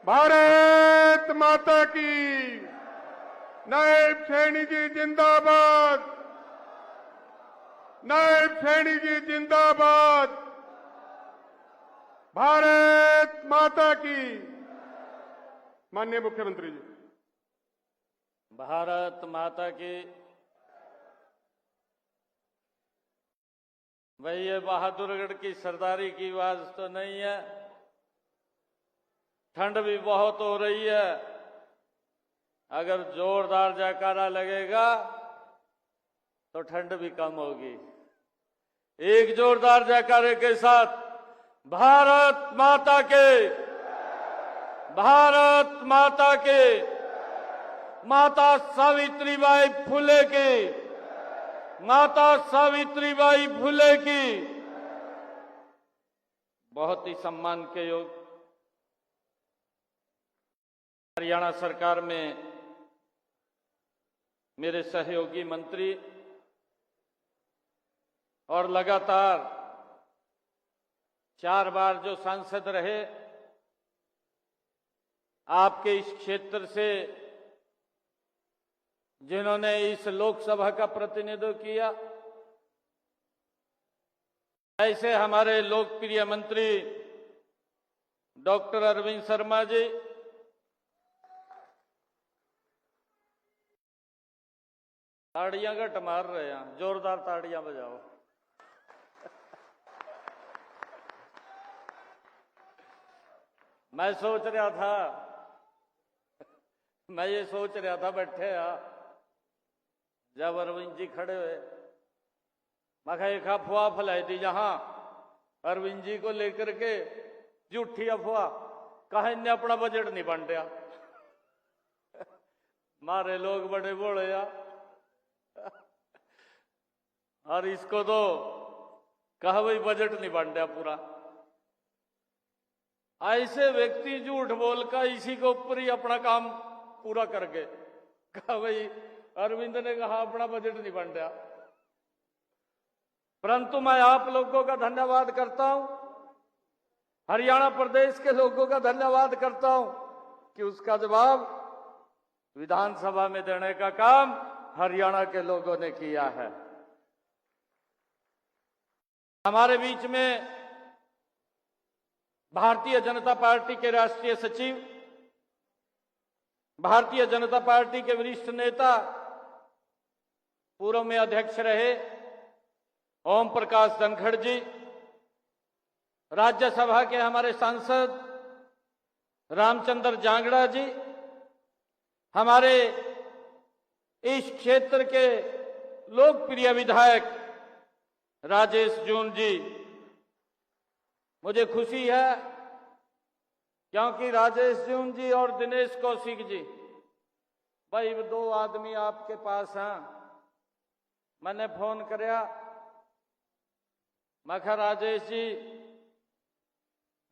भारत माता की। नायब सैनी जी जिंदाबाद। नायब सैनी जी जिंदाबाद। भारत माता की। माननीय मुख्यमंत्री जी। भारत माता की। भाई ये बहादुरगढ़ की सरदारी की आवाज तो नहीं है। ठंड भी बहुत हो रही है। अगर जोरदार जयकारा लगेगा तो ठंड भी कम होगी। एक जोरदार जयकारे के साथ भारत माता के, भारत माता के, माता सावित्रीबाई फुले की, माता सावित्रीबाई फुले की बहुत ही सम्मान के योग। हरियाणा सरकार में मेरे सहयोगी मंत्री और लगातार 4 बार जो सांसद रहे, आपके इस क्षेत्र से जिन्होंने इस लोकसभा का प्रतिनिधित्व किया, ऐसे हमारे लोकप्रिय मंत्री डॉक्टर अरविंद शर्मा जी, ताड़ियां घट मार रहे हैं, जोरदार ताड़ियां बजाओ। मैं सोच रहा था, मैं ये सोच रहा था बैठे जब अरविंद जी खड़े हुए, मैं कहा एक अफवाह फैलाई थी जहां अरविंद जी को लेकर के, झूठी अफवाह, कहा इनने अपना बजट नहीं बांटा। मारे लोग बड़े बोले और इसको तो कहा भाई बजट नहीं बांटा पूरा। ऐसे व्यक्ति झूठ बोलकर इसी के ऊपर ही अपना काम पूरा करके कहा भाई अरविंद ने कहा अपना बजट नहीं बांटा। परंतु मैं आप लोगों का धन्यवाद करता हूं, हरियाणा प्रदेश के लोगों का धन्यवाद करता हूं कि उसका जवाब विधानसभा में देने का काम हरियाणा के लोगों ने किया है। हमारे बीच में भारतीय जनता पार्टी के राष्ट्रीय सचिव, भारतीय जनता पार्टी के वरिष्ठ नेता, पूर्व में अध्यक्ष रहे ओम प्रकाश धनखड़ जी, राज्यसभा के हमारे सांसद रामचंद्र जांगड़ा जी, हमारे इस क्षेत्र के लोकप्रिय विधायक राजेश जून जी। मुझे खुशी है क्योंकि राजेश जून जी और दिनेश कौशिक जी, भाई 2 आदमी आपके पास हैं। मैंने फोन कराया, मैं कहा राजेश जी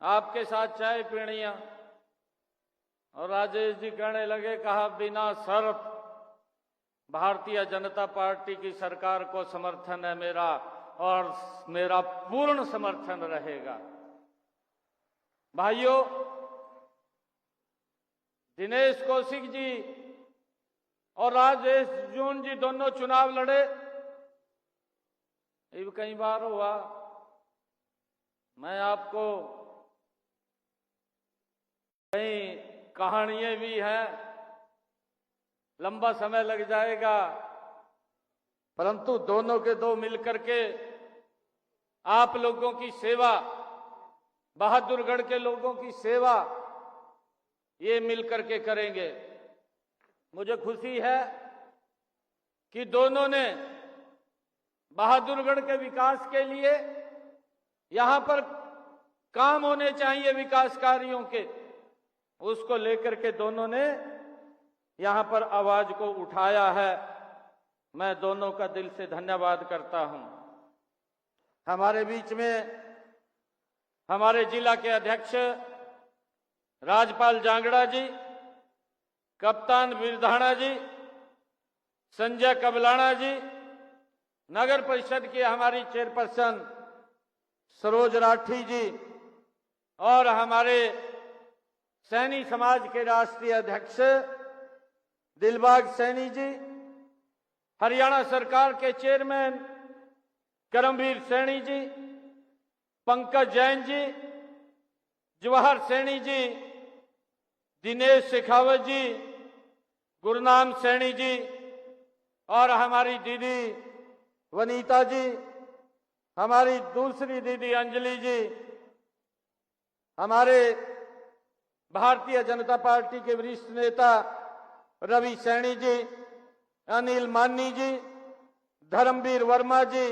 आपके साथ चाय पीनी है, और राजेश जी कहने लगे, कहा बिना शर्त भारतीय जनता पार्टी की सरकार को समर्थन है मेरा, और मेरा पूर्ण समर्थन रहेगा। भाइयों, दिनेश कौशिक जी और राजेश जून जी दोनों चुनाव लड़े। ये कई बार हुआ, मैं आपको कई कहानियां भी हैं, लंबा समय लग जाएगा, परंतु दोनों के दो मिलकर के आप लोगों की सेवा, बहादुरगढ़ के लोगों की सेवा, ये मिलकर के करेंगे। मुझे खुशी है कि दोनों ने बहादुरगढ़ के विकास के लिए, यहां पर काम होने चाहिए विकास कार्यों के, उसको लेकर के दोनों ने यहां पर आवाज को उठाया है। मैं दोनों का दिल से धन्यवाद करता हूं। हमारे बीच में हमारे जिला के अध्यक्ष राजपाल जांगड़ा जी, कप्तान बिरधाना जी, संजय कबलाना जी, नगर परिषद की हमारी चेयरपर्सन सरोज राठी जी, और हमारे सैनी समाज के राष्ट्रीय अध्यक्ष दिलबाग सैनी जी, हरियाणा सरकार के चेयरमैन करमवीर सैनी जी, पंकज जैन जी, जवाहर सैनी जी, दिनेश शेखावत जी, गुरनाम सैनी जी और हमारी दीदी वनीता जी, हमारी दूसरी दीदी अंजलि जी, हमारे भारतीय जनता पार्टी के वरिष्ठ नेता रवि सैनी जी, अनिल मानी जी, धर्मवीर वर्मा जी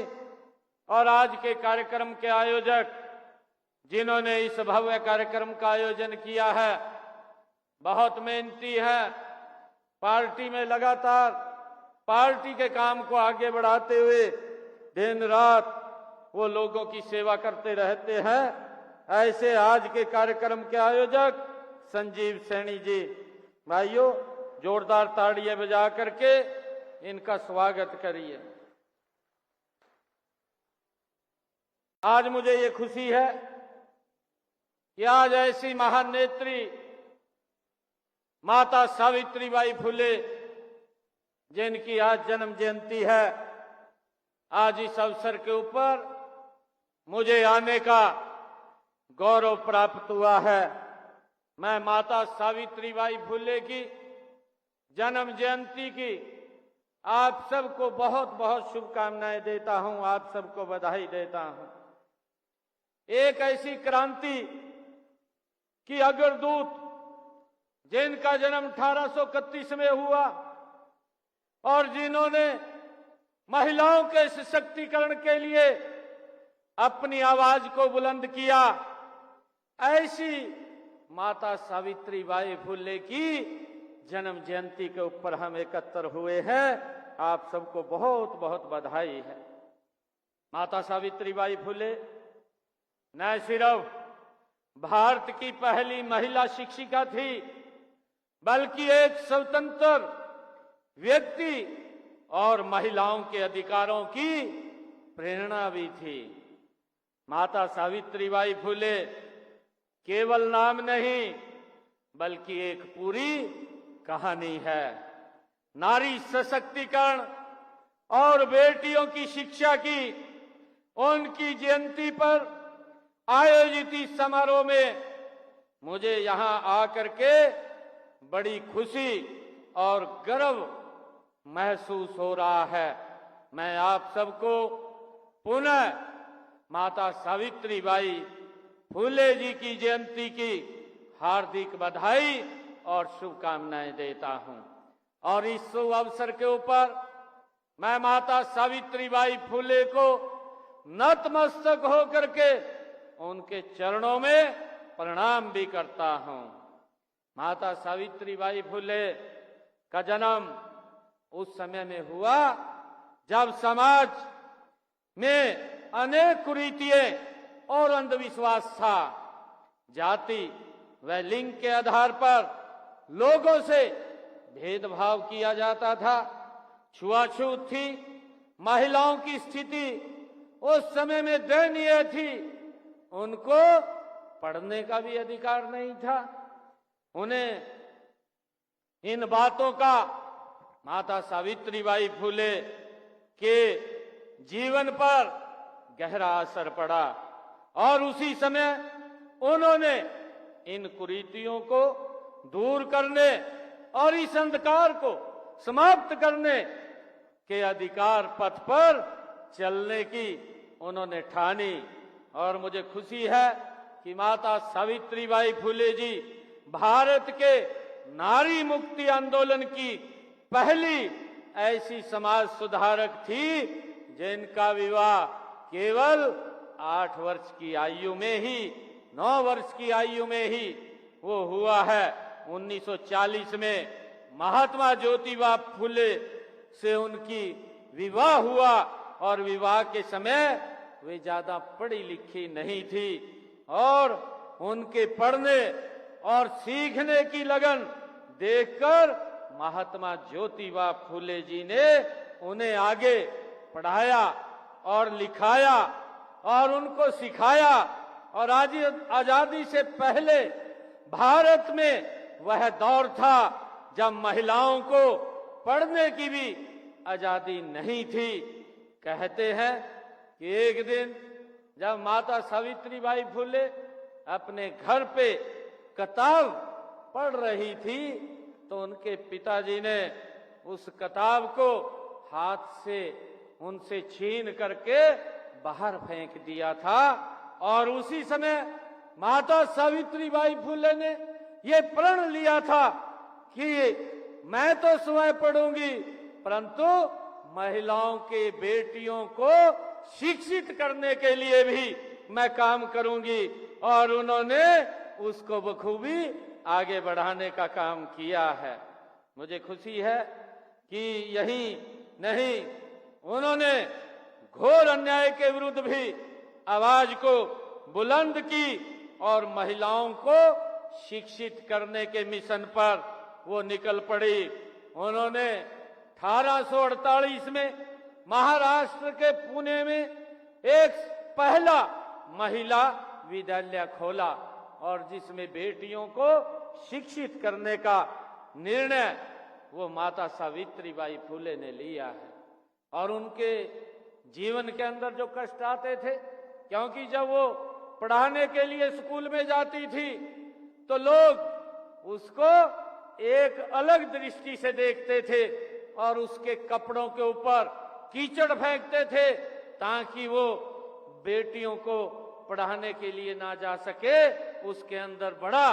और आज के कार्यक्रम के आयोजक जिन्होंने इस भव्य कार्यक्रम का आयोजन किया है, बहुत मेहनती है। पार्टी में लगातार पार्टी के काम को आगे बढ़ाते हुए दिन रात वो लोगों की सेवा करते रहते हैं। ऐसे आज के कार्यक्रम के आयोजक संजीव सैनी जी, भाइयों जोरदार ताड़ियां बजा करके इनका स्वागत करिए। आज मुझे ये खुशी है कि आज ऐसी महान नेत्री माता सावित्रीबाई फुले जिनकी आज जन्म जयंती है, आज इस अवसर के ऊपर मुझे आने का गौरव प्राप्त हुआ है। मैं माता सावित्रीबाई फुले की जन्म जयंती की आप सबको बहुत बहुत शुभकामनाएं देता हूं, आप सबको बधाई देता हूं। एक ऐसी क्रांति की अग्रदूत जिनका जन्म 1831 में हुआ और जिन्होंने महिलाओं के सशक्तिकरण के लिए अपनी आवाज को बुलंद किया, ऐसी माता सावित्रीबाई फुले की जन्म जयंती के ऊपर हम एकत्र हुए हैं। आप सबको बहुत बहुत बधाई है। माता सावित्रीबाई फुले न सिर्फ भारत की पहली महिला शिक्षिका थी, बल्कि एक स्वतंत्र व्यक्ति और महिलाओं के अधिकारों की प्रेरणा भी थी। माता सावित्रीबाई फुले केवल नाम नहीं बल्कि एक पूरी कहानी है। नारी सशक्तिकरण और बेटियों की शिक्षा की उनकी जयंती पर आयोजित इस समारोह में मुझे यहां आकर के बड़ी खुशी और गर्व महसूस हो रहा है। मैं आप सबको पुनः माता सावित्रीबाई फुले जी की जयंती की हार्दिक बधाई और शुभकामनाएं देता हूं। और इस शुभ अवसर के ऊपर मैं माता सावित्रीबाई फुले को नतमस्तक होकर के उनके चरणों में प्रणाम भी करता हूं। माता सावित्रीबाई फुले का जन्म उस समय में हुआ जब समाज में अनेक कुरीतियां और अंधविश्वास था। जाति व लिंग के आधार पर लोगों से भेदभाव किया जाता था, छुआछूत थी, महिलाओं की स्थिति उस समय में दयनीय थी, उनको पढ़ने का भी अधिकार नहीं था। उन्हें इन बातों का माता सावित्रीबाई फुले के जीवन पर गहरा असर पड़ा और उसी समय उन्होंने इन कुरीतियों को दूर करने और इस अंधकार को समाप्त करने के अधिकार पथ पर चलने की उन्होंने ठानी। और मुझे खुशी है कि माता सावित्रीबाई फुले जी भारत के नारी मुक्ति आंदोलन की पहली ऐसी समाज सुधारक थी जिनका विवाह केवल 8 वर्ष की आयु में ही, 9 वर्ष की आयु में ही वो हुआ है। 1940 में महात्मा ज्योतिबा फुले से उनकी विवाह हुआ और विवाह के समय वे ज्यादा पढ़ी लिखी नहीं थी और उनके पढ़ने और सीखने की लगन देखकर महात्मा ज्योतिबा फुले जी ने उन्हें आगे पढ़ाया और लिखाया और उनको सिखाया। और आज आजादी से पहले भारत में वह दौर था जब महिलाओं को पढ़ने की भी आजादी नहीं थी। कहते हैं कि एक दिन जब माता सावित्रीबाई फुले अपने घर पे किताब पढ़ रही थी तो उनके पिताजी ने उस किताब को हाथ से उनसे छीन करके बाहर फेंक दिया था। और उसी समय माता सावित्रीबाई फुले ने ये प्रण लिया था कि मैं तो स्वयं पढ़ूंगी परंतु महिलाओं के बेटियों को शिक्षित करने के लिए भी मैं काम करूंगी। और उन्होंने उसको बखूबी आगे बढ़ाने का काम किया है। मुझे खुशी है कि यही नहीं, उन्होंने घोर अन्याय के विरुद्ध भी आवाज को बुलंद की और महिलाओं को शिक्षित करने के मिशन पर वो निकल पड़ी। उन्होंने 1848 में महाराष्ट्र के पुणे में एक पहला महिला विद्यालय खोला और जिसमें बेटियों को शिक्षित करने का निर्णय वो माता सावित्रीबाई फुले ने लिया है। और उनके जीवन के अंदर जो कष्ट आते थे, क्योंकि जब वो पढ़ाने के लिए स्कूल में जाती थी तो लोग उसको एक अलग दृष्टि से देखते थे और उसके कपड़ों के ऊपर कीचड़ फेंकते थे ताकि वो बेटियों को पढ़ाने के लिए ना जा सके। उसके अंदर बड़ा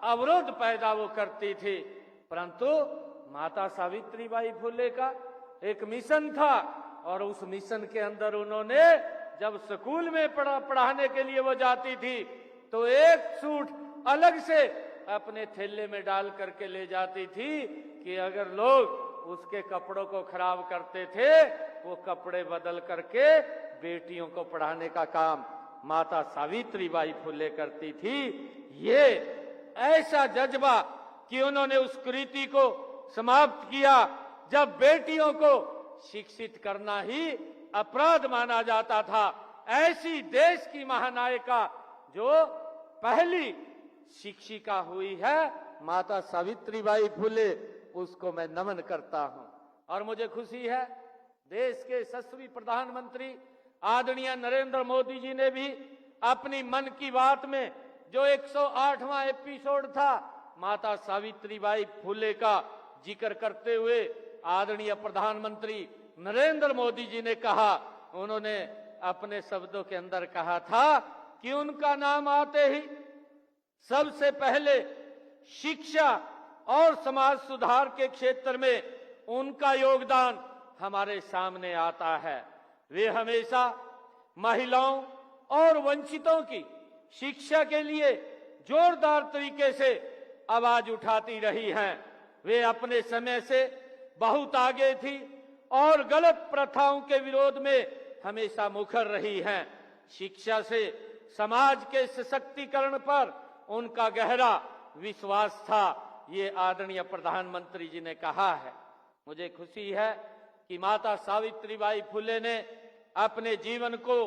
अवरोध पैदा वो करती थी। परंतु माता सावित्रीबाई फुले का एक मिशन था और उस मिशन के अंदर उन्होंने जब स्कूल में पढ़ाने के लिए वो जाती थी तो एक सूट अलग से अपने थैले में डाल करके ले जाती थी कि अगर लोग उसके कपड़ों को खराब करते थे वो कपड़े बदल करके बेटियों को पढ़ाने का काम माता सावित्रीबाई फुले करती थी। ये ऐसा जज्बा कि उन्होंने उस कुरीति को समाप्त किया जब बेटियों को शिक्षित करना ही अपराध माना जाता था। ऐसी देश की महानायिका जो पहली शिक्षिका हुई है माता सावित्रीबाई फुले, उसको मैं नमन करता हूं। और मुझे खुशी है देश के यशस्वी प्रधानमंत्री आदरणीय नरेंद्र मोदी जी ने भी अपनी मन की बात में जो 108वां एपिसोड था माता सावित्रीबाई फुले का जिक्र करते हुए आदरणीय प्रधानमंत्री नरेंद्र मोदी जी ने कहा, उन्होंने अपने शब्दों के अंदर कहा था कि उनका नाम आते ही सबसे पहले शिक्षा और समाज सुधार के क्षेत्र में उनका योगदान हमारे सामने आता है। वे हमेशा महिलाओं और वंचितों की शिक्षा के लिए जोरदार तरीके से आवाज उठाती रही हैं। वे अपने समय से बहुत आगे थी और गलत प्रथाओं के विरोध में हमेशा मुखर रही हैं। शिक्षा से समाज के सशक्तिकरण पर उनका गहरा विश्वास था, ये आदरणीय प्रधानमंत्री जी ने कहा है। मुझे खुशी है कि माता सावित्रीबाई फुले ने अपने जीवन को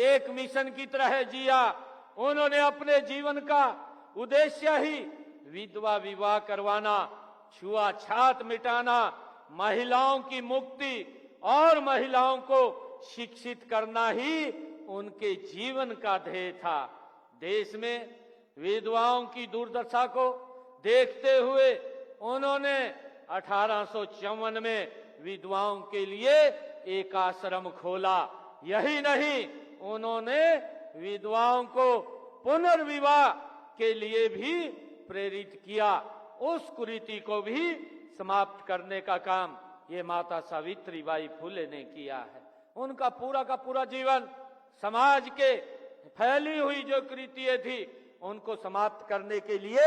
एक मिशन की तरह जिया। उन्होंने अपने जीवन का उद्देश्य ही विधवा विवाह करवाना, छुआछूत मिटाना, महिलाओं की मुक्ति और महिलाओं को शिक्षित करना ही उनके जीवन का ध्येय था। देश में विधवाओं की दुर्दशा को देखते हुए उन्होंने 1854 में विधवाओं के लिए एक आश्रम खोला। यही नहीं, उन्होंने विधवाओं को पुनर्विवाह के लिए भी प्रेरित किया। उस कुरीति को भी समाप्त करने का काम ये माता सावित्रीबाई फुले ने किया है। उनका पूरा का पूरा जीवन समाज के फैली हुई जो कुरीतियां थी उनको समाप्त करने के लिए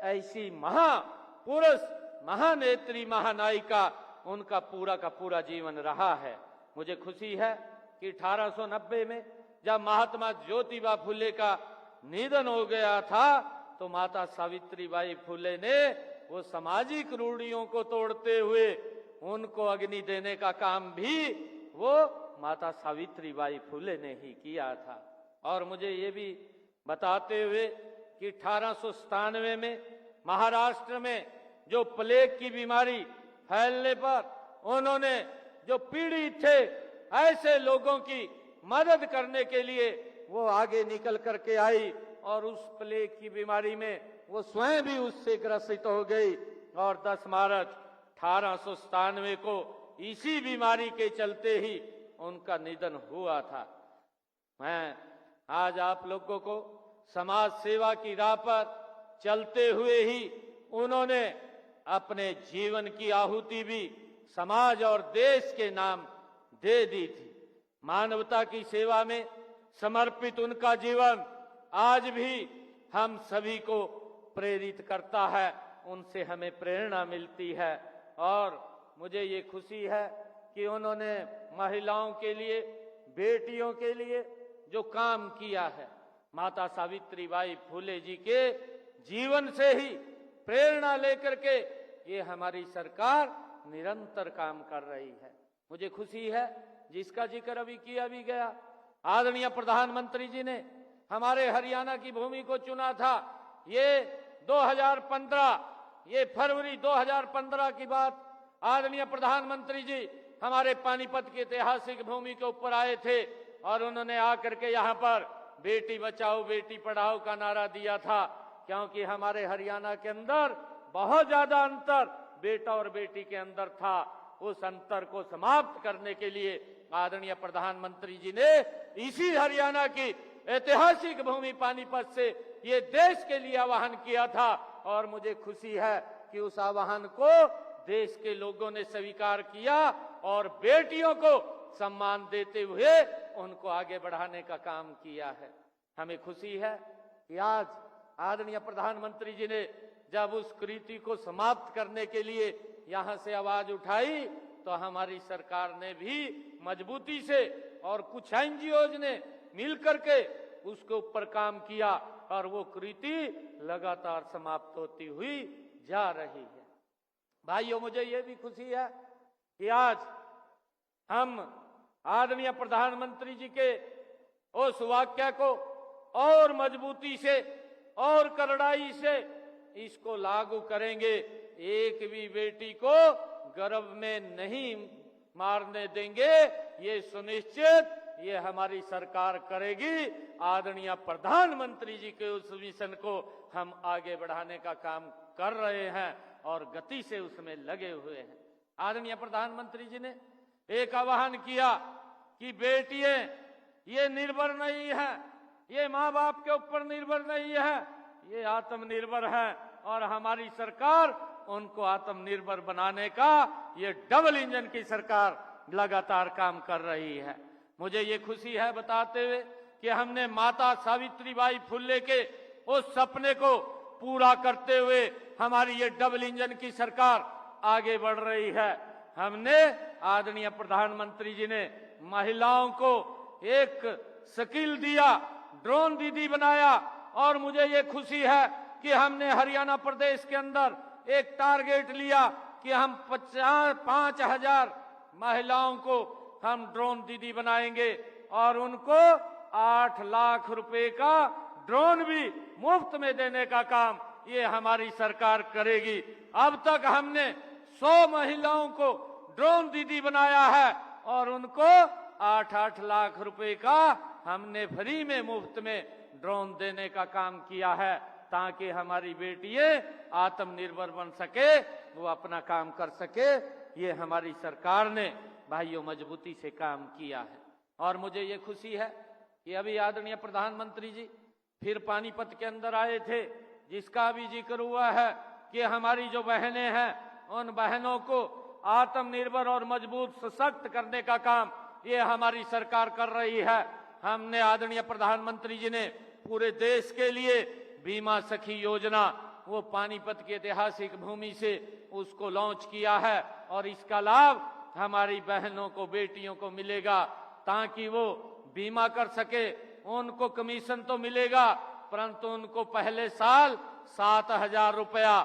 ऐसी महापुरुष, महानेत्री, महानायिका उनका पूरा का पूरा जीवन रहा है। मुझे खुशी है कि 1890 में जब महात्मा ज्योतिबा फुले का निधन हो गया था तो माता सावित्रीबाई फुले ने वो सामाजिक रूढ़ियों को तोड़ते हुए उनको अग्नि देने का काम भी वो माता सावित्रीबाई फुले ने ही किया था। और मुझे ये भी बताते हुए कि 1897 में महाराष्ट्र में जो प्लेग की बीमारी फैलने पर उन्होंने जो पीड़ित थे ऐसे लोगों की मदद करने के लिए वो आगे निकल करके आई और उस प्लेग की बीमारी में वो स्वयं भी उससे ग्रसित हो गई और 10 मार्च 1897 को इसी बीमारी के चलते ही उनका निधन हुआ था। मैं आज आप लोगों को समाज सेवा की राह पर चलते हुए ही उन्होंने अपने जीवन की आहुति भी समाज और देश के नाम दे दी थी। मानवता की सेवा में समर्पित उनका जीवन आज भी हम सभी को प्रेरित करता है, उनसे हमें प्रेरणा मिलती है। और मुझे ये खुशी है कि उन्होंने महिलाओं के लिए, बेटियों के लिए जो काम किया है, माता सावित्रीबाई फुले जी के जीवन से ही प्रेरणा लेकर के ये हमारी सरकार निरंतर काम कर रही है। मुझे खुशी है जिसका जिक्र अभी किया भी गया, आदरणीय प्रधानमंत्री जी ने हमारे हरियाणा की भूमि को चुना था। ये 2015, ये फरवरी 2015 की बात, आदरणीय प्रधानमंत्री जी हमारे पानीपत की ऐतिहासिक भूमि के ऊपर आए थे और उन्होंने आकर के यहाँ पर बेटी बचाओ बेटी पढ़ाओ का नारा दिया था, क्योंकि हमारे हरियाणा के अंदर बहुत ज्यादा अंतर बेटा और बेटी के अंदर था। उस अंतर को समाप्त करने के लिए आदरणीय प्रधानमंत्री जी ने इसी हरियाणा की ऐतिहासिक भूमि पानीपत से ये देश के लिए आह्वान किया था और मुझे खुशी है कि उस आह्वान को देश के लोगों ने स्वीकार किया और बेटियों को सम्मान देते हुए उनको आगे बढ़ाने का काम किया है। हमें खुशी है कि आज आदरणीय प्रधानमंत्री जी ने जब उस कृति को समाप्त करने के लिए यहाँ से आवाज उठाई तो हमारी सरकार ने भी मजबूती से और कुछ एनजीओज ने मिलकर के उसके ऊपर काम किया और वो कृति लगातार समाप्त होती हुई जा रही है। भाइयों, मुझे ये भी खुशी है कि आज हम आदरणीय प्रधानमंत्री जी के उस वाक्य को और मजबूती से और कड़ाई से इसको लागू करेंगे। एक भी बेटी को गर्भ में नहीं मारने देंगे, ये सुनिश्चित ये हमारी सरकार करेगी। आदरणीय प्रधानमंत्री जी के उस मिशन को हम आगे बढ़ाने का काम कर रहे हैं और गति से उसमें लगे हुए हैं। आदरणीय प्रधानमंत्री जी ने एक आह्वान किया कि बेटियां ये निर्भर नहीं है, ये माँ बाप के ऊपर निर्भर नहीं है, ये आत्मनिर्भर है और हमारी सरकार उनको आत्मनिर्भर बनाने का ये डबल इंजन की सरकार लगातार काम कर रही है। मुझे ये खुशी है बताते हुए कि हमने माता सावित्रीबाई फुले के उस सपने को पूरा करते हुए हमारी ये डबल इंजन की सरकार आगे बढ़ रही है। हमने आदरणीय प्रधानमंत्री जी ने महिलाओं को एक स्किल दिया, ड्रोन दीदी बनाया और मुझे ये खुशी है कि हमने हरियाणा प्रदेश के अंदर एक टारगेट लिया कि हम 5,000 महिलाओं को हम ड्रोन दीदी बनाएंगे और उनको 8 लाख रुपए का ड्रोन भी मुफ्त में देने का काम ये हमारी सरकार करेगी। अब तक हमने 100 महिलाओं को ड्रोन दीदी बनाया है और उनको 8-8 लाख रुपए का हमने फ्री में मुफ्त में ड्रोन देने का काम किया है ताकि हमारी बेटियां आत्मनिर्भर बन सके, वो अपना काम कर सके। ये हमारी सरकार ने भाइयों मजबूती से काम किया है और मुझे ये खुशी है कि अभी आदरणीय प्रधानमंत्री जी फिर पानीपत के अंदर आए थे, जिसका भी जिक्र हुआ है कि हमारी जो बहनें हैं उन बहनों को आत्मनिर्भर और मजबूत सशक्त करने का काम ये हमारी सरकार कर रही है। हमने आदरणीय प्रधानमंत्री जी ने पूरे देश के लिए बीमा सखी योजना वो पानीपत की ऐतिहासिक भूमि से उसको लॉन्च किया है और इसका लाभ हमारी बहनों को, बेटियों को मिलेगा ताकि वो बीमा कर सके। उनको कमीशन तो मिलेगा परंतु उनको पहले साल 7,000 रुपया,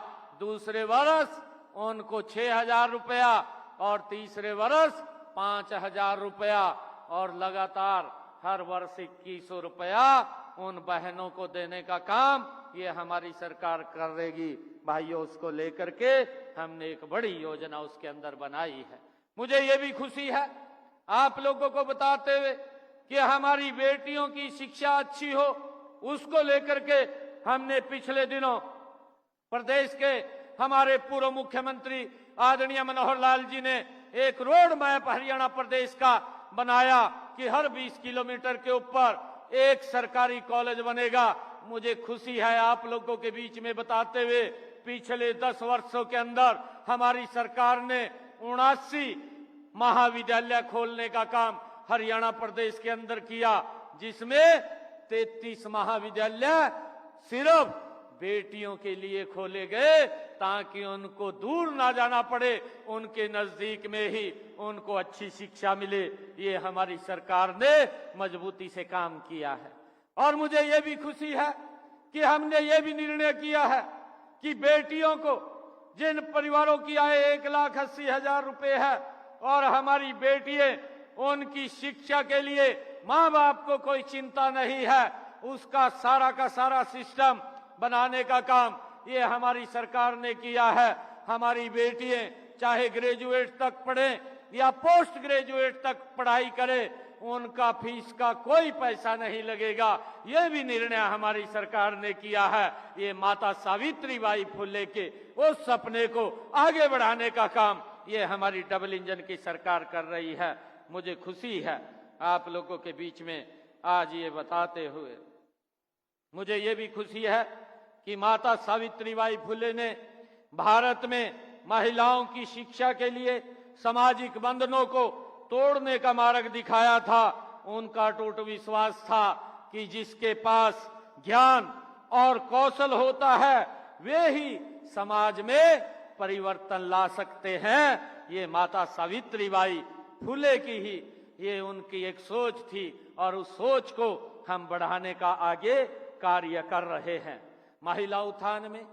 दूसरे वर्ष उनको 6,000 रुपया और तीसरे वर्ष 5,000 रुपया और लगातार हर वर्ष 2100 रुपया उन बहनों को देने का काम ये हमारी सरकार करेगी। भाइयों, उसको लेकर के हमने एक बड़ी योजना उसके अंदर बनाई है। मुझे ये भी खुशी है आप लोगों को बताते हुए कि हमारी बेटियों की शिक्षा अच्छी हो, उसको लेकर के हमने पिछले दिनों प्रदेश के हमारे पूर्व मुख्यमंत्री आदरणीय मनोहर लाल जी ने एक रोड मैप हरियाणा प्रदेश का बनाया कि हर 20 किलोमीटर के ऊपर एक सरकारी कॉलेज बनेगा। मुझे खुशी है आप लोगों के बीच में बताते हुए पिछले 10 वर्षों के अंदर हमारी सरकार ने 79 महाविद्यालय खोलने का काम हरियाणा प्रदेश के अंदर किया, जिसमें 33 महाविद्यालय सिर्फ बेटियों के लिए खोले गए ताकि उनको दूर ना जाना पड़े, उनके नजदीक में ही उनको अच्छी शिक्षा मिले। ये हमारी सरकार ने मजबूती से काम किया है। और मुझे ये भी खुशी है कि हमने ये भी निर्णय किया है कि बेटियों को, जिन परिवारों की आय 1,80,000 रुपए है और हमारी बेटियां, उनकी शिक्षा के लिए माँ बाप को कोई चिंता नहीं है, उसका सारा का सारा सिस्टम बनाने का काम ये हमारी सरकार ने किया है। हमारी बेटियां चाहे ग्रेजुएट तक पढ़ें या पोस्ट ग्रेजुएट तक पढ़ाई करें, उनका फीस का कोई पैसा नहीं लगेगा। ये भी निर्णय हमारी सरकार ने किया है। ये माता सावित्रीबाई फुले के उस सपने को आगे बढ़ाने का काम ये हमारी डबल इंजन की सरकार कर रही है। मुझे खुशी है आप लोगों के बीच में आज ये बताते हुए। मुझे ये भी खुशी है कि माता सावित्रीबाई फुले ने भारत में महिलाओं की शिक्षा के लिए सामाजिक बंधनों को तोड़ने का मार्ग दिखाया था। उनका अटूट विश्वास था कि जिसके पास ज्ञान और कौशल होता है वे ही समाज में परिवर्तन ला सकते हैं। ये माता सावित्रीबाई फुले की ही ये उनकी एक सोच थी और उस सोच को हम बढ़ाने का आगे कार्य कर रहे हैं। महिला उत्थान में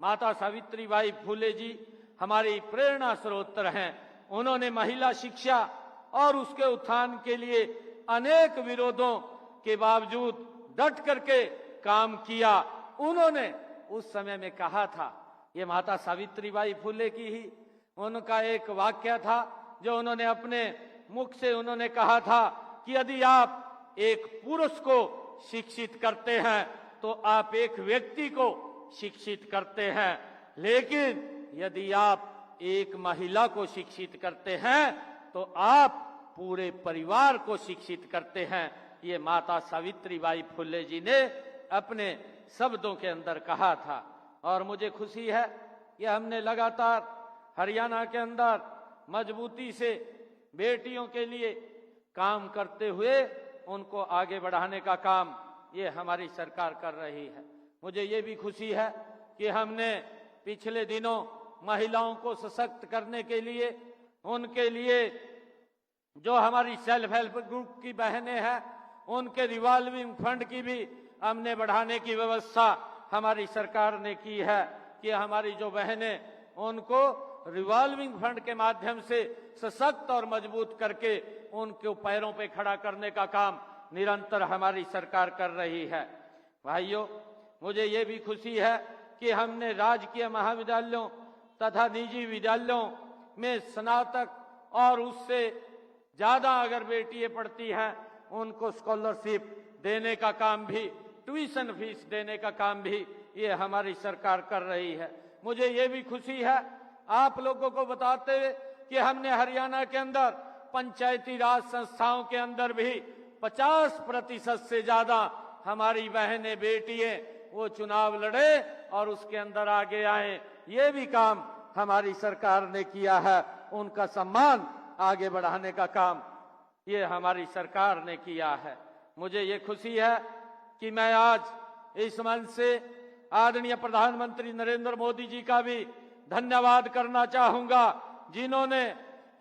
माता सावित्रीबाई फुले जी हमारी प्रेरणा स्रोत हैं। उन्होंने महिला शिक्षा और उसके उत्थान के लिए अनेक विरोधों के बावजूद डट करके काम किया। उन्होंने उस समय में कहा था, ये माता सावित्रीबाई फुले की ही उनका एक वाक्य था जो उन्होंने अपने मुख से उन्होंने कहा था कि यदि आप एक पुरुष को शिक्षित करते हैं तो आप एक व्यक्ति को शिक्षित करते हैं, लेकिन यदि आप एक महिला को शिक्षित करते हैं तो आप पूरे परिवार को शिक्षित करते हैं। ये माता सावित्रीबाई फुले जी ने अपने शब्दों के अंदर कहा था। और मुझे खुशी है कि हमने लगातार हरियाणा के अंदर मजबूती से बेटियों के लिए काम करते हुए उनको आगे बढ़ाने का काम ये हमारी सरकार कर रही है। मुझे ये भी खुशी है कि हमने पिछले दिनों महिलाओं को सशक्त करने के लिए उनके लिए जो हमारी सेल्फ हेल्प ग्रुप की बहनें हैं उनके रिवॉल्विंग फंड की भी हमने बढ़ाने की व्यवस्था हमारी सरकार ने की है कि हमारी जो बहनें उनको रिवॉल्विंग फंड के माध्यम से सशक्त और मजबूत करके उनको पैरों पे खड़ा करने का काम निरंतर हमारी सरकार कर रही है। भाइयों, मुझे ये भी खुशी है कि हमने राजकीय महाविद्यालयों तथा निजी विद्यालयों में स्नातक और उससे ज्यादा अगर बेटियां पढ़ती हैं उनको स्कॉलरशिप देने का काम भी, ट्यूशन फीस देने का काम भी ये हमारी सरकार कर रही है। मुझे ये भी खुशी है आप लोगों को बताते हुए कि हमने हरियाणा के अंदर पंचायती राज संस्थाओं के अंदर भी 50% से ज्यादा हमारी बहनें बेटियां वो चुनाव लड़े और उसके अंदर आगे आए। ये भी काम हमारी सरकार ने किया है। उनका सम्मान आगे बढ़ाने का काम ये हमारी सरकार ने किया है। मुझे ये खुशी है कि मैं आज इस मंच से आदरणीय प्रधानमंत्री नरेंद्र मोदी जी का भी धन्यवाद करना चाहूंगा, जिन्होंने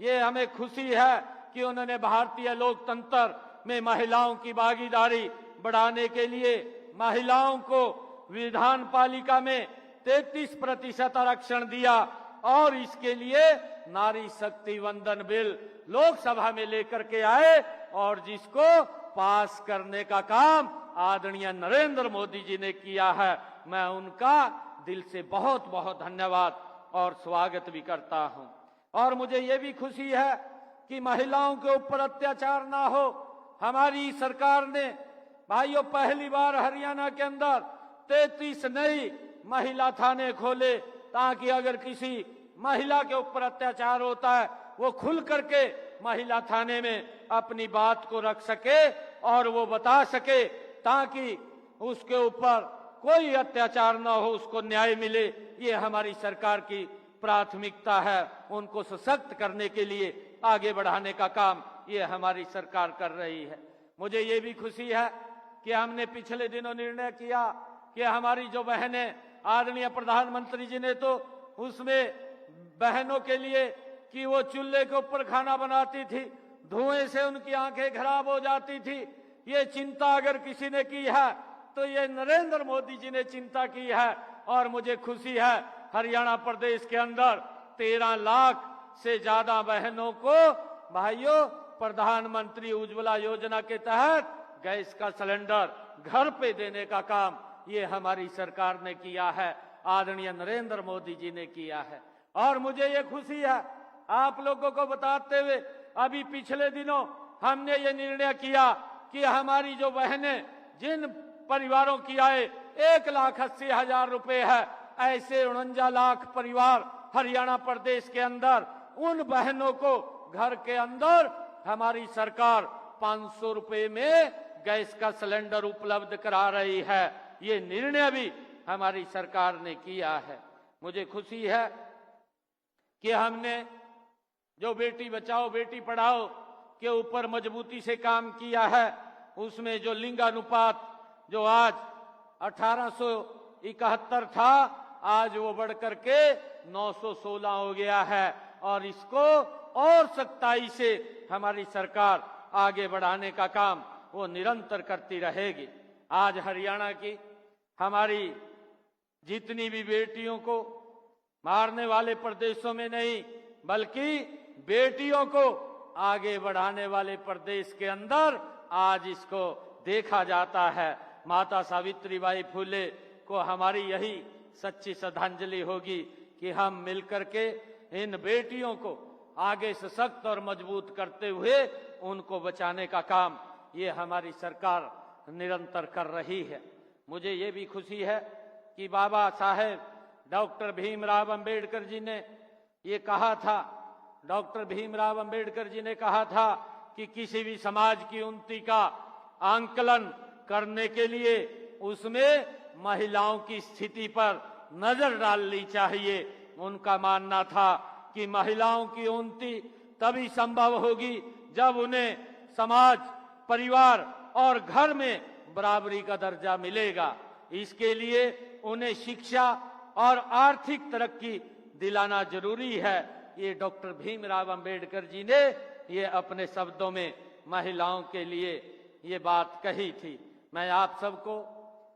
ये हमें खुशी है कि उन्होंने भारतीय लोकतंत्र में महिलाओं की भागीदारी बढ़ाने के लिए महिलाओं को विधान पालिका में 33% आरक्षण दिया और इसके लिए नारी शक्ति वंदन बिल लोकसभा में लेकर के आए और जिसको पास करने का काम आदरणीय नरेंद्र मोदी जी ने किया है। मैं उनका दिल से बहुत बहुत धन्यवाद और स्वागत भी करता हूं। और मुझे ये भी खुशी है कि महिलाओं के ऊपर अत्याचार ना हो। हमारी सरकार ने भाइयों पहली बार हरियाणा के अंदर 33 नई महिला थाने खोले, ताकि अगर किसी महिला के ऊपर अत्याचार होता है वो खुल करके महिला थाने में अपनी बात को रख सके और वो बता सके, ताकि उसके ऊपर कोई अत्याचार न हो, उसको न्याय मिले। ये हमारी सरकार की प्राथमिकता है। उनको सशक्त करने के लिए आगे बढ़ाने का काम ये हमारी सरकार कर रही है। मुझे ये भी खुशी है कि हमने पिछले दिनों निर्णय किया कि हमारी जो बहनें, आदरणीय प्रधानमंत्री जी ने तो उसमें बहनों के लिए कि वो चूल्हे के ऊपर खाना बनाती थी, धुएं से उनकी आंखें खराब हो जाती थी, ये चिंता अगर किसी ने की है तो ये नरेंद्र मोदी जी ने चिंता की है। और मुझे खुशी है हरियाणा प्रदेश के अंदर 13 लाख से ज्यादा बहनों को भाइयों प्रधानमंत्री उज्ज्वला योजना के तहत गैस का सिलेंडर घर पे देने का काम ये हमारी सरकार ने किया है, आदरणीय नरेंद्र मोदी जी ने किया है। और मुझे ये खुशी है आप लोगों को बताते हुए, अभी पिछले दिनों हमने ये निर्णय किया कि हमारी जो बहनें, जिन परिवारों की आय 1,80,000 रुपए है, ऐसे 49 लाख परिवार हरियाणा प्रदेश के अंदर, उन बहनों को घर के अंदर हमारी सरकार 500 रुपए में गैस का सिलेंडर उपलब्ध करा रही है। ये निर्णय भी हमारी सरकार ने किया है। मुझे खुशी है कि हमने जो बेटी बचाओ बेटी पढ़ाओ के ऊपर मजबूती से काम किया है, उसमें जो लिंगानुपात जो आज 1871 था, आज वो बढ़कर के 916 हो गया है। और इसको और सख्ताई से हमारी सरकार आगे बढ़ाने का काम वो निरंतर करती रहेगी। आज हरियाणा की हमारी जितनी भी बेटियों को मारने वाले प्रदेशों में नहीं, बल्कि बेटियों को आगे बढ़ाने वाले प्रदेश के अंदर आज इसको देखा जाता है। माता सावित्रीबाई फुले को हमारी यही सच्ची श्रद्धांजलि होगी कि हम मिलकर के इन बेटियों को आगे सशक्त और मजबूत करते हुए उनको बचाने का काम ये हमारी सरकार निरंतर कर रही है। मुझे ये भी खुशी है कि बाबा साहेब डॉक्टर भीमराव अंबेडकर जी ने ये कहा था, डॉक्टर भीमराव अंबेडकर जी ने कहा था कि किसी भी समाज की उन्नति का आंकलन करने के लिए उसमें महिलाओं की स्थिति पर नजर डालनी चाहिए। उनका मानना था कि महिलाओं की उन्नति तभी संभव होगी जब उन्हें समाज, परिवार और घर में बराबरी का दर्जा मिलेगा। इसके लिए उन्हें शिक्षा और आर्थिक तरक्की दिलाना जरूरी है। ये डॉक्टर भीमराव अंबेडकर जी ने ये अपने शब्दों में महिलाओं के लिए ये बात कही थी। मैं आप सबको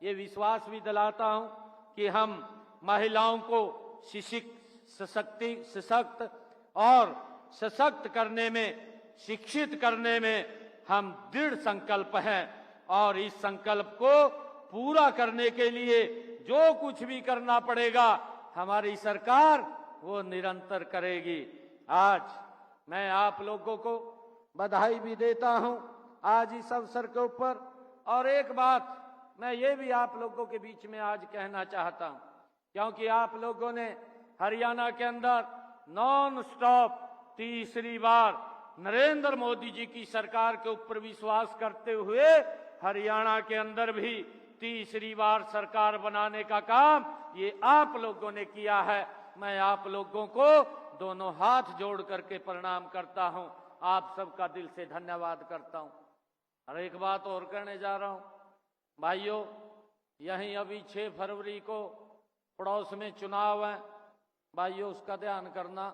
ये विश्वास भी दिलाता हूं कि हम महिलाओं को सशक्त करने में, शिक्षित करने में हम दृढ़ संकल्प हैं। और इस संकल्प को पूरा करने के लिए जो कुछ भी करना पड़ेगा हमारी सरकार वो निरंतर करेगी। आज मैं आप लोगों को बधाई भी देता हूं आज इस अवसर के ऊपर। और एक बात मैं ये भी आप लोगों के बीच में आज कहना चाहता हूं, क्योंकि आप लोगों ने हरियाणा के अंदर नॉन स्टॉप तीसरी बार नरेंद्र मोदी जी की सरकार के ऊपर विश्वास करते हुए हरियाणा के अंदर भी तीसरी बार सरकार बनाने का काम ये आप लोगों ने किया है। मैं आप लोगों को दोनों हाथ जोड़ करके प्रणाम करता हूं, आप सबका दिल से धन्यवाद करता हूं। और एक बात और कहने जा रहा हूं भाइयों, यहीं अभी 6 फरवरी को पड़ोस में चुनाव है भाइयों, उसका ध्यान करना।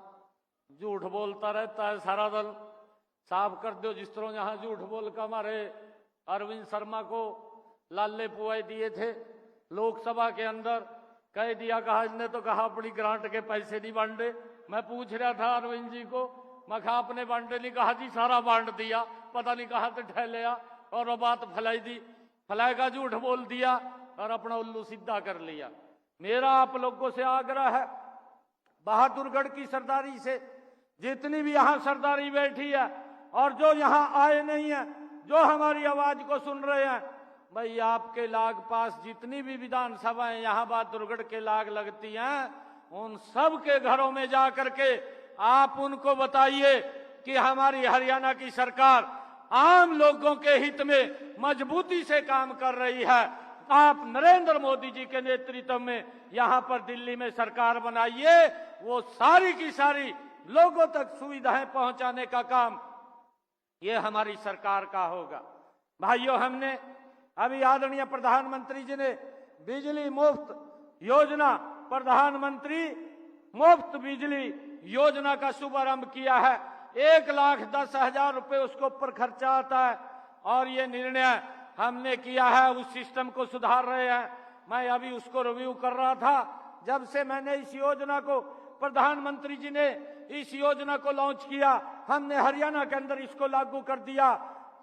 झूठ बोलता रहता है सारा दल, साफ कर दो। जिस तरह यहाँ झूठ बोल कर हमारे अरविंद शर्मा को लाले पुआई दिए थे लोकसभा के अंदर, कह दिया, कहा इसने तो कहा अपनी ग्रांट के पैसे नहीं बांटे। मैं पूछ रहा था अरविंद जी को, मैं कहा अपने बांटे नहीं, कहा जी सारा बांट दिया, पता नहीं कहा तो ठहलिया और वो बात फैलाई दी। फ्लैग का झूठ बोल दिया और अपना उल्लू सीधा कर लिया। मेरा आप लोगों से आग्रह है, बहादुरगढ़ की सरदारी से जितनी भी यहाँ सरदारी बैठी है और जो यहाँ आए नहीं है, जो हमारी आवाज को सुन रहे हैं, भाई आपके लाग पास जितनी भी विधानसभाएं यहाँ बहादुरगढ़ के लाग लगती हैं, उन सब के घरों में जा करके आप उनको बताइए कि हमारी हरियाणा की सरकार आम लोगों के हित में मजबूती से काम कर रही है। आप नरेंद्र मोदी जी के नेतृत्व में यहाँ पर दिल्ली में सरकार बनाइए, वो सारी की सारी लोगों तक सुविधाएं पहुंचाने का काम ये हमारी सरकार का होगा। भाइयों, हमने अभी आदरणीय प्रधानमंत्री जी ने बिजली मुफ्त योजना, प्रधानमंत्री मुफ्त बिजली योजना का शुभारंभ किया है। 1,10,000 रुपए उसके ऊपर खर्चा आता है और ये निर्णय हमने किया है, उस सिस्टम को सुधार रहे हैं। मैं अभी उसको रिव्यू कर रहा था। जब से मैंने इस योजना को, प्रधानमंत्री जी ने इस योजना को लॉन्च किया, हमने हरियाणा के अंदर इसको लागू कर दिया।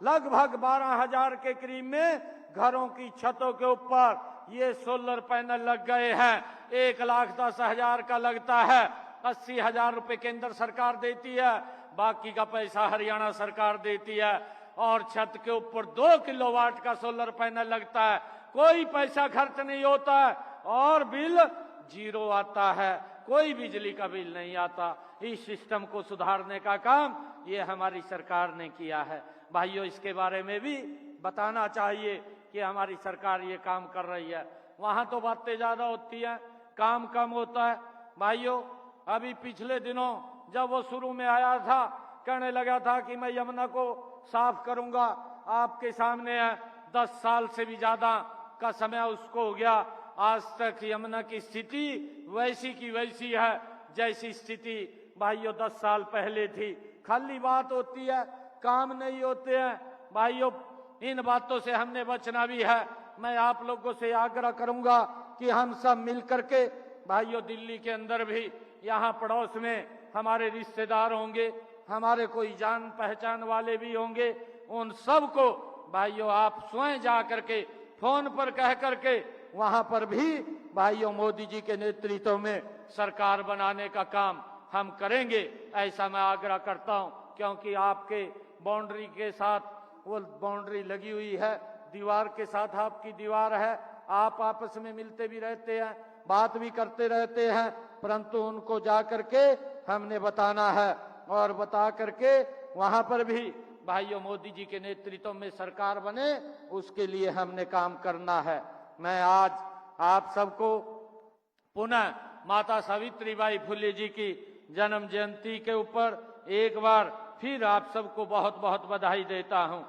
लगभग 12,000 के करीब में घरों की छतों के ऊपर ये सोलर पैनल लग गए हैं। 1,10,000 का लगता है, 80,000 रुपए केंद्र सरकार देती है, बाकी का पैसा हरियाणा सरकार देती है। और छत के ऊपर 2 किलोवाट का सोलर पैनल लगता है, कोई पैसा खर्च नहीं होता है और बिल 0 आता है, कोई बिजली का बिल नहीं आता। इस सिस्टम को सुधारने का काम ये हमारी सरकार ने किया है। भाइयों, इसके बारे में भी बताना चाहिए कि हमारी सरकार ये काम कर रही है। वहां तो बातें ज्यादा होती हैं, काम कम होता है। भाइयों, अभी पिछले दिनों जब वो शुरू में आया था, कहने लगा था कि मैं यमुना को साफ करूंगा, आपके सामने है 10 साल से भी ज्यादा का समय उसको हो गया। आज तक यमुना की स्थिति वैसी की वैसी है जैसी स्थिति भाइयों 10 साल पहले थी। खाली बात होती है, काम नहीं होते हैं। भाइयों, इन बातों से हमने बचना भी है। मैं आप लोगों से आग्रह करूंगा कि हम सब मिल करके, भाइयों दिल्ली के अंदर भी, यहाँ पड़ोस में हमारे रिश्तेदार होंगे, हमारे कोई जान पहचान वाले भी होंगे, उन सब को भाइयों आप स्वयं जा करके फोन पर कह करके वहां पर भी भाइयों मोदी जी के नेतृत्व में सरकार बनाने का काम हम करेंगे, ऐसा मैं आग्रह करता हूं। क्योंकि आपके बाउंड्री के साथ वो बाउंड्री लगी हुई है, दीवार के साथ आपकी दीवार है, आप आपस में मिलते भी रहते हैं, बात भी करते रहते हैं, परंतु उनको जा करके हमने बताना है और बता करके वहां पर भी भाइयों मोदी जी के नेतृत्व में सरकार बने, उसके लिए हमने काम करना है। मैं आज आप सबको पुनः माता सावित्रीबाई फुले जी की जन्म जयंती के ऊपर एक बार फिर आप सबको बहुत बहुत बधाई देता हूं।